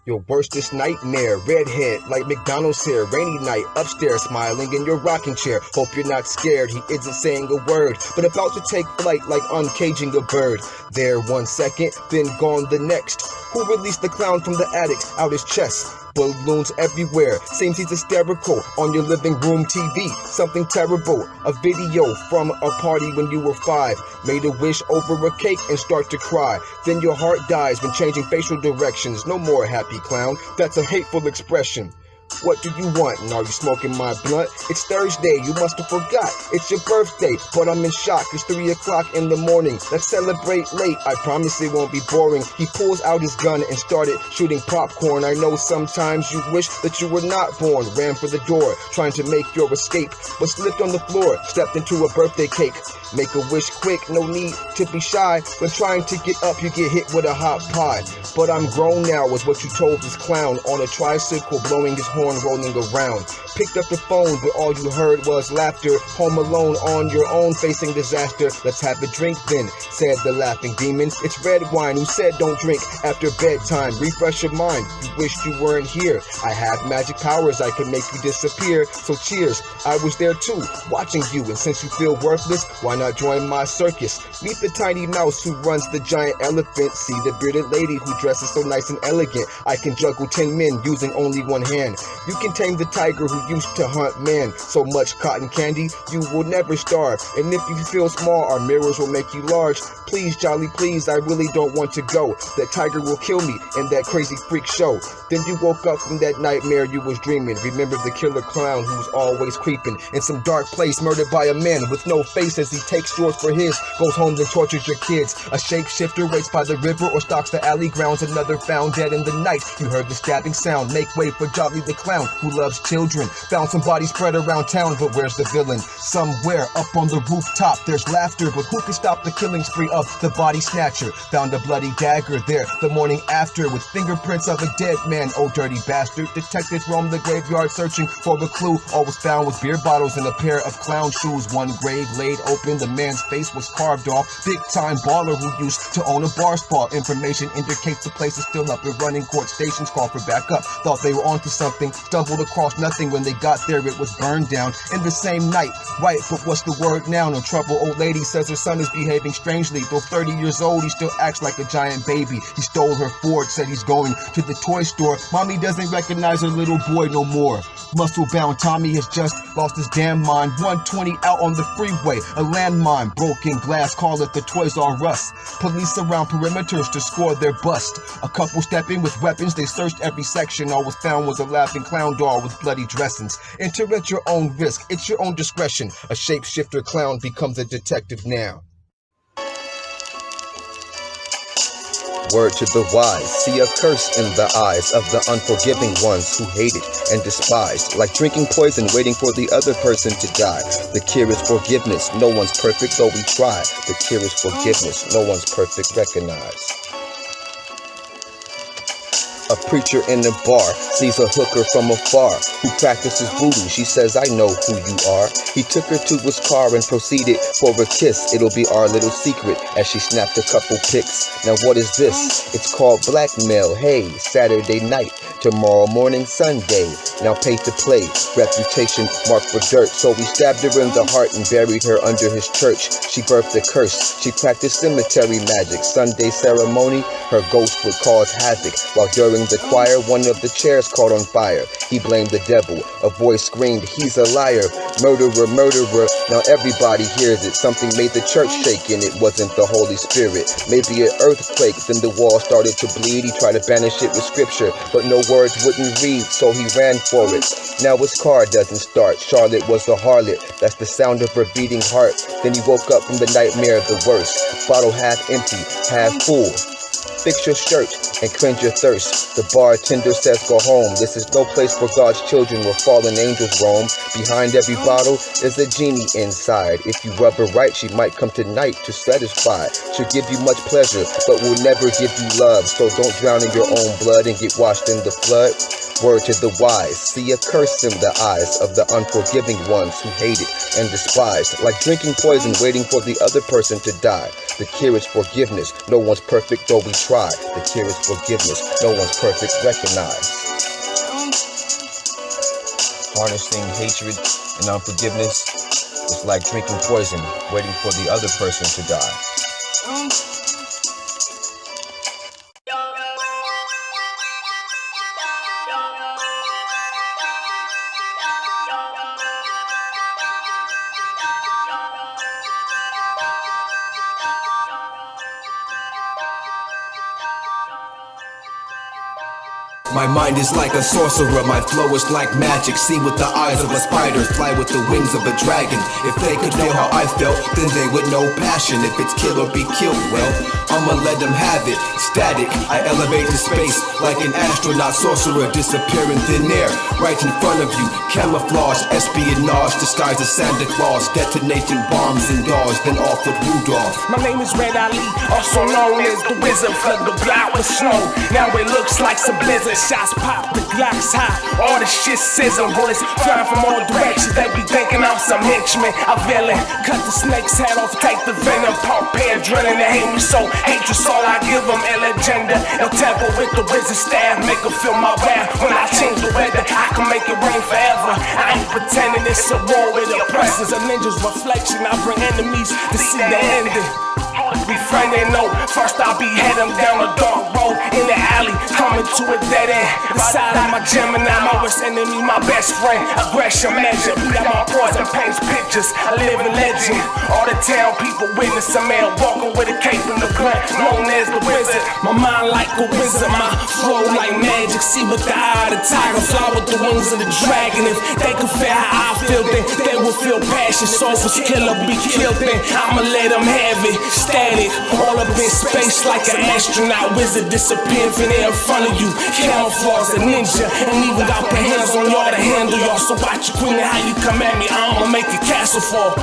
Your worstest nightmare, redhead like McDonald's hair, rainy night, upstairs smiling in your rocking chair. Hope you're not scared, he isn't saying a word, but about to take flight like uncaging a bird. There 1 second, then gone the next. Who released the clown from the attic out his chest? Balloons everywhere, seems he's hysterical. On your living room TV, something terrible. A video from a party when you were 5. Made a wish over a cake and start to cry. Then your heart dies when changing facial directions. No more happy clown, that's a hateful expression. What do you want? And are you smoking my blunt? It's Thursday, you must have forgot. It's your birthday, but I'm in shock. It's 3 o'clock in the morning. Let's celebrate late. I promise it won't be boring. He pulls out his gun and started shooting popcorn. I know sometimes you wish that you were not born. Ran for the door, trying to make your escape, but slipped on the floor, stepped into a birthday cake. Make a wish quick, no need to be shy. When trying to get up, you get hit with a hot pot. But I'm grown now, was what you told this clown. On a tricycle, blowing his horn, rolling around. Picked up the phone, but all you heard was laughter. Home alone on your own, facing disaster. Let's have a drink then, said the laughing demon. It's red wine, who said don't drink after bedtime. Refresh your mind, you wished you weren't here. I have magic powers, I can make you disappear. So cheers, I was there too, watching you. And since you feel worthless, why not join my circus? Meet the tiny mouse who runs the giant elephant. See the bearded lady who dresses so nice and elegant. I can juggle 10 men using only one hand. You can tame the tiger who used to hunt man. So much cotton candy, you will never starve. And if you feel small, our mirrors will make you large. Please, jolly please, I really don't want to go. That tiger will kill me in that crazy freak show. Then you woke up from that nightmare you was dreaming. Remember the killer clown who's always creeping in some dark place, murdered by a man with no face as he takes yours for his. Goes home and tortures your kids. A shapeshifter waits by the river or stalks the alley grounds. Another found dead in the night. You heard the stabbing sound. Make way for Jolly the clown who loves children. Found some bodies spread around town, but where's the villain? Somewhere up on the rooftop there's laughter, but who can stop the killing spree of the body snatcher? Found a bloody dagger there the morning after with fingerprints of a dead man. Oh dirty bastard. Detectives roam the graveyard searching for the clue. All was found was beer bottles and a pair of clown shoes. One grave laid open, the man's face was carved off. Big time baller who used to own a bar spa. Information indicates the place is still up and running. Court stations call for backup. Thought they were onto something, building, stumbled across nothing. When they got there, it was burned down in the same night. Right, but what's the word now? No trouble. Old lady says her son is behaving strangely. Though 30 years old, he still acts like a giant baby. He stole her Ford, said he's going to the toy store. Mommy doesn't recognize her little boy no more. Muscle-bound Tommy has just lost his damn mind. 120 out on the freeway, a landmine. Broken glass, call it the Toys R Us. Police around perimeters to score their bust. A couple step in with weapons, they searched every section. All was found was a laughing clown doll with bloody dressings. Enter at your own risk, it's your own discretion. A shapeshifter clown becomes a detective now. Word to the wise, see a curse in the eyes of the unforgiving ones who hated and despised. Like drinking poison, waiting for the other person to die. The cure is forgiveness, no one's perfect though we try. The cure is forgiveness, no one's perfect, recognize. A preacher in a bar sees a hooker from afar who practices voodoo. She says, I know who you are. He took her to his car and proceeded for a kiss. It'll be our little secret as she snapped a couple pics. Now what is this? It's called blackmail. Hey, Saturday night, tomorrow morning, Sunday. Now pay to play, reputation marked for dirt. So we stabbed her in the heart and buried her under his church. She birthed a curse. She practiced cemetery magic. Sunday ceremony, her ghost would cause havoc. While during the choir, one of the chairs caught on fire. He blamed the devil. A voice screamed, he's a liar. Murderer, murderer. Now everybody hears it. Something made the church shake and it wasn't the Holy Spirit. Maybe an earthquake, then the wall started to bleed. He tried to banish it with scripture, but no words wouldn't read, so he ran for it. Now his car doesn't start. Charlotte was a harlot. That's the sound of her beating heart. Then he woke up from the nightmare, the worst. Bottle half empty, half full. Fix your shirt and quench your thirst. The bartender says go home. This is no place for God's children where fallen angels roam. Behind every bottle is a genie inside. If you rub her right, she might come tonight to satisfy. She'll give you much pleasure, but will never give you love. So don't drown in your own blood and get washed in the flood. Word to the wise, see a curse in the eyes of the unforgiving ones who hated and despised. Like drinking poison, waiting for the other person to die. The cure is forgiveness, no one's perfect though we try. The cure is forgiveness, no one's perfect, recognize. Harnessing hatred and unforgiveness is like drinking poison, waiting for the other person to die. My mind is like a sorcerer, my flow is like magic. See with the eyes of a spider, fly with the wings of a dragon. If they could feel how I felt, then they would know passion. If it's kill or be killed, well, I'ma let them have it. Static, I elevate to space like an astronaut sorcerer. Disappear in thin air, right in front of you. Camouflage, espionage, disguised as Santa Claus. Detonating bombs and dolls, then off with Rudolph. My name is Red Ali, also known as the Wizard. Flood the block with snow, now it looks like some blizzard. Shots pop, the Glock's hot, all the shit sizzle. Bullets flying from all directions, they be thinking I'm some henchman. I villain, cut the snake's head off, take the venom. Pump pair, drilling, they hate me so. Hatred's all I give them, El Legenda. El Tempo with the wizard staff, make them feel my wrath. When I change the weather, I can make it rain forever. I ain't pretending it's a war with oppressors. A ninja's reflection, I bring enemies to see the ending. Be friendly, no. First I'll be heading down a dark road in the alley, coming to a dead end. The side of my Gemini, my worst enemy, my best friend. Aggression measure, beat out my poison, paints pictures. A living legend. All the town people witness a man walking with a cape and a gun, known as the Wizard. My mind like a wizard, my flow like magic. See with the eye of the tiger, fly with the wings of the dragon. If they could feel how I feel, then they will feel passion. So if it's Killah be killed, then I'ma let them have it. Static, all up in space like an astronaut. Wizard disappear from there in front of you. Camouflage a ninja, and even got the hands on y'all to handle y'all. So watch your queen and how you come at me, I'ma make your castle fall.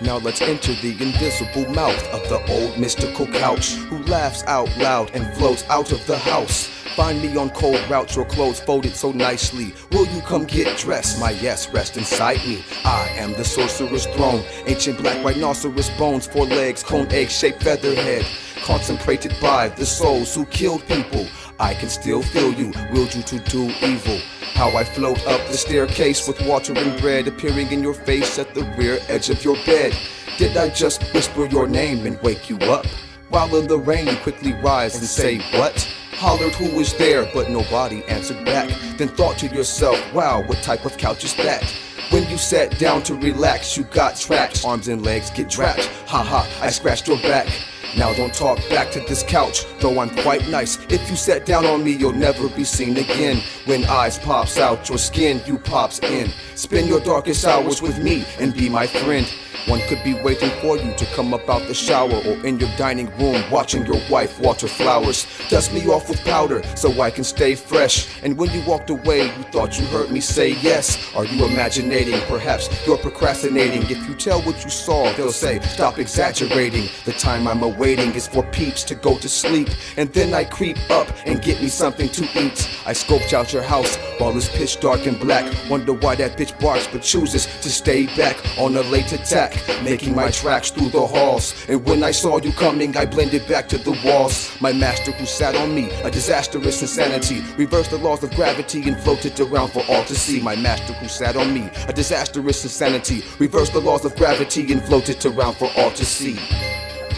Now Now let's enter the invisible mouth of the old mystical couch, who laughs out loud and floats out of the house. Find me on cold routes, your clothes folded so nicely. Will you come get dressed? My yes rest inside me. I am the sorcerer's throne. Ancient black rhinoceros bones, 4 legs, cone egg-shaped feather head. Consecrated by the souls who killed people. I can still feel you, willed you to do evil. How I float up the staircase with water and bread appearing in your face at the rear edge of your bed. Did I just whisper your name and wake you up? While in the rain you quickly rise and say what? Hollered who was there, but nobody answered back. Then thought to yourself, wow, what type of couch is that? When you sat down to relax, you got trapped. Arms and legs get trapped. Haha, I scratched your back. Now don't talk back to this couch, though I'm quite nice. If you sat down on me, you'll never be seen again. When eyes pops out your skin, you pops in. Spend your darkest hours with me and be my friend. One could be waiting for you to come up out the shower, or in your dining room watching your wife water flowers. Dust me off with powder so I can stay fresh. And when you walked away, you thought you heard me say yes. Are you imaginating? Perhaps you're procrastinating. If you tell what you saw, they'll say, stop exaggerating. The time I'm awaiting is for peeps to go to sleep. And then I creep up and get me something to eat. I scoped out your house while it's pitch dark and black. Wonder why that bitch barks but chooses to stay back on a late attack. Making my tracks through the halls. And when I saw you coming, I blended back to the walls. My master who sat on me, a disastrous insanity, reversed the laws of gravity and floated around for all to see. My master who sat on me, a disastrous insanity, reversed the laws of gravity and floated around for all to see.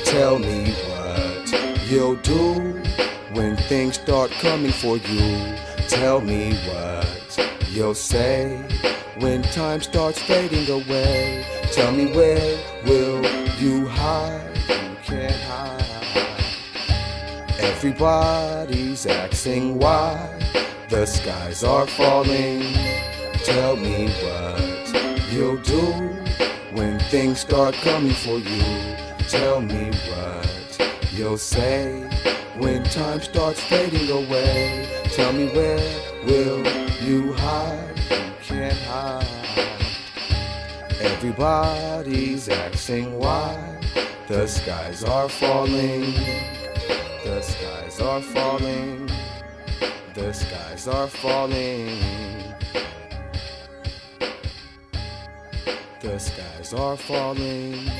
Tell me what you'll do when things start coming for you. Tell me what you'll say when time starts fading away. Tell me where will you hide? You can't hide. Everybody's asking why the skies are falling. Tell me what you'll do when things start coming for you. Tell me what you'll say when time starts fading away. Tell me where will you hide? You can't hide. Everybody's asking why the skies are falling. The skies are falling. The skies are falling. The skies are falling.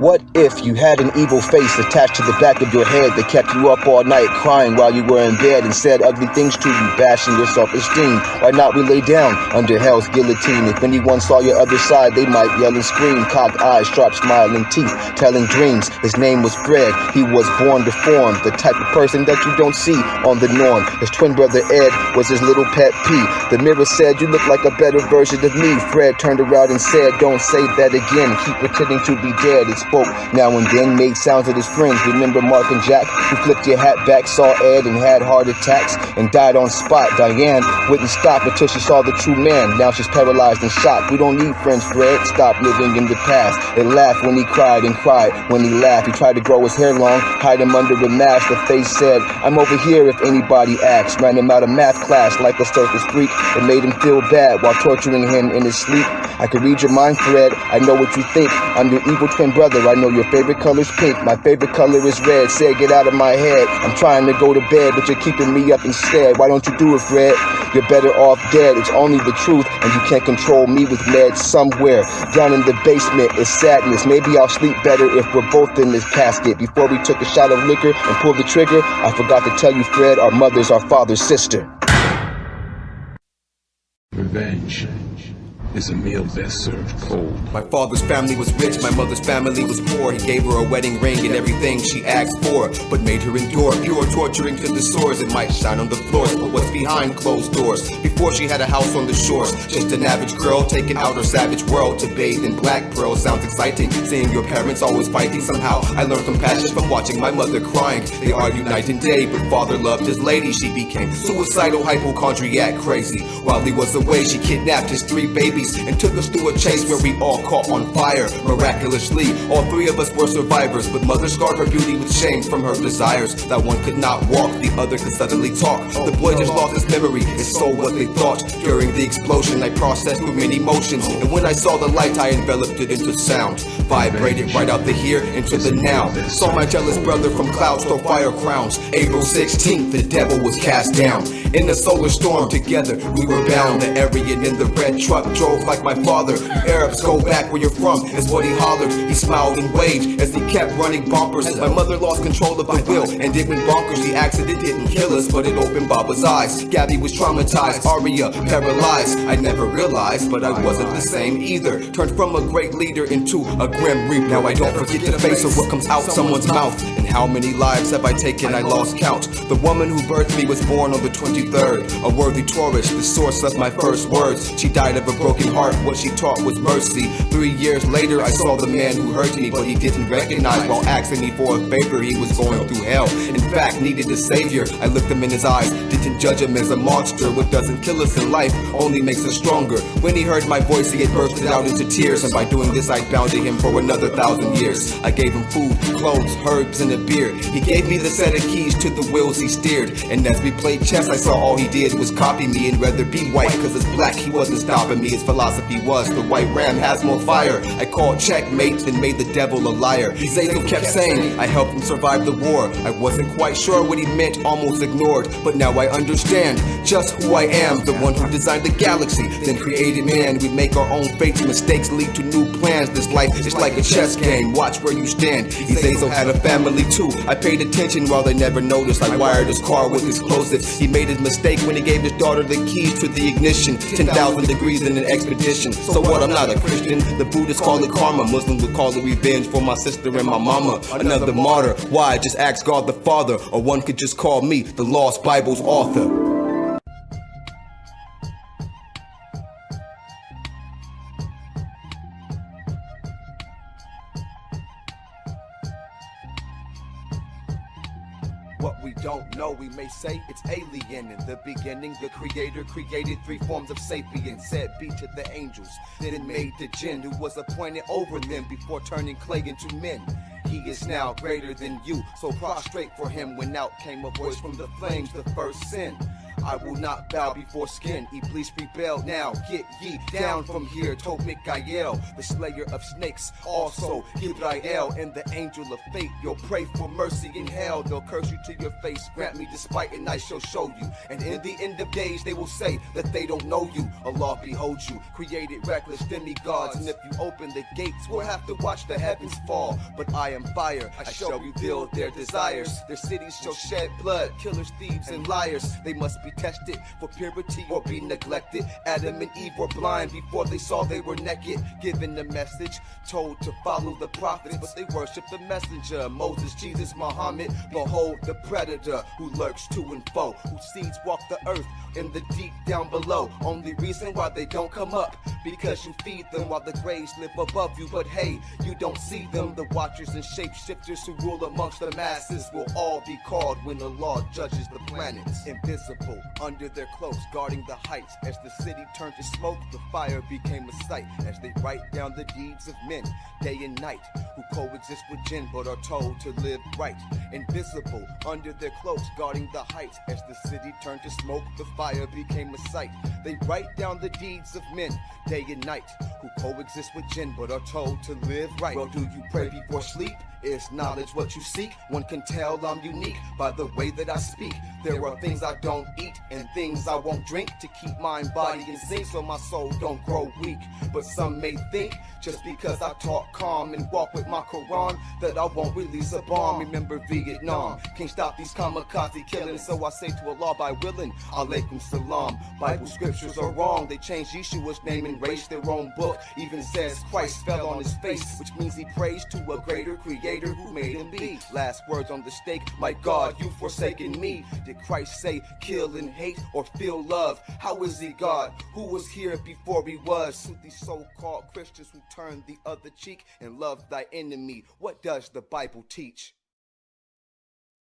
What if you had an evil face attached to the back of your head that kept you up all night crying while you were in bed and said ugly things to you, bashing your self-esteem? Why not we lay down under hell's guillotine? If anyone saw your other side, they might yell and scream. Cocked eyes, sharp smiling teeth, telling dreams. His name was Fred. He was born deformed, the type of person that you don't see on the norm. His twin brother Ed was his little pet P. The mirror said, you look like a better version of me. Fred turned around and said, don't say that again. Keep pretending to be dead. It spoke now and then, made sounds at his friends. Remember Mark and Jack, who flipped your hat back, saw Ed and had heart attacks and died on spot. Diane wouldn't stop until she saw the true man. Now she's paralyzed and shocked. We don't need friends, Fred. Stop living in the past. It laughed when he cried and cried when he laughed. He tried to grow his hair long, hide him under a mask. The face said, I'm over here if anybody asks. Ran him out of math class like a circus freak. It made him feel bad while torturing him in his sleep. I can read your mind, Fred. I know what you think. I'm your evil twin brother. I know your favorite color's pink. My favorite color is red. Said, get out of my head. I'm trying to go to bed, but you're keeping me up instead. Why don't you do it, Fred? You're better off dead. It's only the truth, and you can't control me with meds. Somewhere down in the basement is sadness. Maybe I'll sleep better if we're both in this casket. Before we took a shot of liquor and pulled the trigger, I forgot to tell you, Fred, our mother's our father's sister. Revenge. is a meal best served cold. My father's family was rich, my mother's family was poor. He gave her a wedding ring and everything she asked for, but made her endure pure torturing to the sores. It might shine on the floors, but what's behind closed doors? Before she had a house on the shores, just an average girl taking out her savage world to bathe in black pearl. Sounds exciting, seeing your parents always fighting. Somehow I learned compassion from watching my mother crying. They argued night and day, but father loved his lady. She became suicidal, hypochondriac, crazy. While he was away, she kidnapped his 3 babies and took us through a chase where we all caught on fire. Miraculously, all 3 of us were survivors, but mother scarred her beauty with shame from her desires. That one could not walk, the other could suddenly talk. The boy just lost his memory, his soul what they thought. During the explosion, I processed through many emotions, and when I saw the light, I enveloped it into sound. Vibrated right out the here into the now. Saw my jealous brother from clouds throw fire crowns. April 16th, the devil was cast down. In the solar storm, together we were bound. The Aryan in the red truck drove like my father. Arabs, go back where you're from, is what he hollered. He smiled and waved as he kept running bumpers. My mother lost control of the wheel and it went bonkers. The accident didn't kill us, but it opened Baba's eyes. Gabby was traumatized, Aria paralyzed. I never realized, but I wasn't the same either. Turned from a great leader into a grim reaper. Now I don't forget the face of what comes out someone's mouth. And how many lives have I taken? I lost count. The woman who birthed me was born on the 23rd. A worthy tourist, the source of my first words. She died of a broken heart, what she taught was mercy. 3 years later I saw the man who hurt me, but he didn't recognize while asking me for a favor. He was going through hell, in fact needed a savior. I looked him in his eyes, didn't judge him as a monster. What doesn't kill us in life only makes us stronger. When he heard my voice he had bursted out into tears, and by doing this I bound to him for another 1,000 years. I gave him food, clothes, herbs, and a beer. He gave me the set of keys to the wheels he steered, and as we played chess I saw all he did was copy me and rather be white, cause as black he wasn't stopping me. His philosophy was the white ram has more fire. I called checkmate and made the devil a liar. Zazel kept saying I helped him survive the war. I wasn't quite sure what he meant, almost ignored, but now I understand just who I am. The one who designed the galaxy, then created man. We make our own fates, mistakes lead to new plans. This life is like a chess game, watch where you stand. Zazel had a family too. I paid attention while they never noticed. I wired his car with explosives. He made his mistake when he gave his daughter the keys to the ignition. 10,000 degrees in an expedition. So what, I'm not a Christian. The Buddhists call it karma. Muslims would call it revenge for my sister and my mama. Another martyr. Why? Just ask God the Father. Or one could just call me the Lost Bible's author. What we don't know, we may say it's alien. In the beginning, the creator created 3 forms of sapiens. Said be to the angels, then made the jinn, who was appointed over them before turning clay into men. He is now greater than you, so prostrate for him. When out came a voice from the flames, the first sin. I will not bow before skin. Iblis rebelled, now get ye down from here. Told Mikael, the slayer of snakes, also Gibrael, and the angel of fate. You'll pray for mercy in hell. They'll curse you to your face, grant me despite, and I shall show you. And in the end of days they will say that they don't know you. Allah beholds you, created reckless demigods, and if you open the gates, we'll have to watch the heavens fall. But I am fire, I shall reveal their desires. Their cities shall shed blood, killers, thieves, and liars. They must be tested for purity or be neglected. Adam and Eve were blind before they saw they were naked. Given the message, told to follow the prophets, but they worship the messenger. Moses, Jesus, Muhammad. Behold the predator who lurks to and fro, whose seeds walk the earth in the deep down below. Only reason why they don't come up, because you feed them while the graves live above you. But hey, you don't see them. The watchers and shapeshifters who rule amongst the masses will all be called when the law judges the planets. Invisible under their cloaks, guarding the heights. As the city turned to smoke, the fire became a sight. As they write down the deeds of men, day and night, who coexist with jinn but are told to live right. Invisible under their cloaks, guarding the heights. As the city turned to smoke, the fire became a sight. They write down the deeds of men, day and night, who coexist with jinn but are told to live right. Well, do you pray before sleep? Is knowledge what you seek? One can tell I'm unique by the way that I speak. There are things I don't eat and things I won't drink to keep mind, body in sync so my soul don't grow weak. But some may think just because I talk calm and walk with my Quran that I won't release a bomb. Remember Vietnam, can't stop these kamikaze killings, so I say to Allah by willing, alaikum salam. Bible scriptures are wrong, they changed Yeshua's name and raised their own book. Even says Christ fell on his face, which means he prays to a greater creator who made him be. Last words on the stake, my God, you forsaken me. Did Christ say kill and hate or feel love? How is he God? Who was here before he was? To these so-called Christians who turn the other cheek and love thy enemy, what does the Bible teach?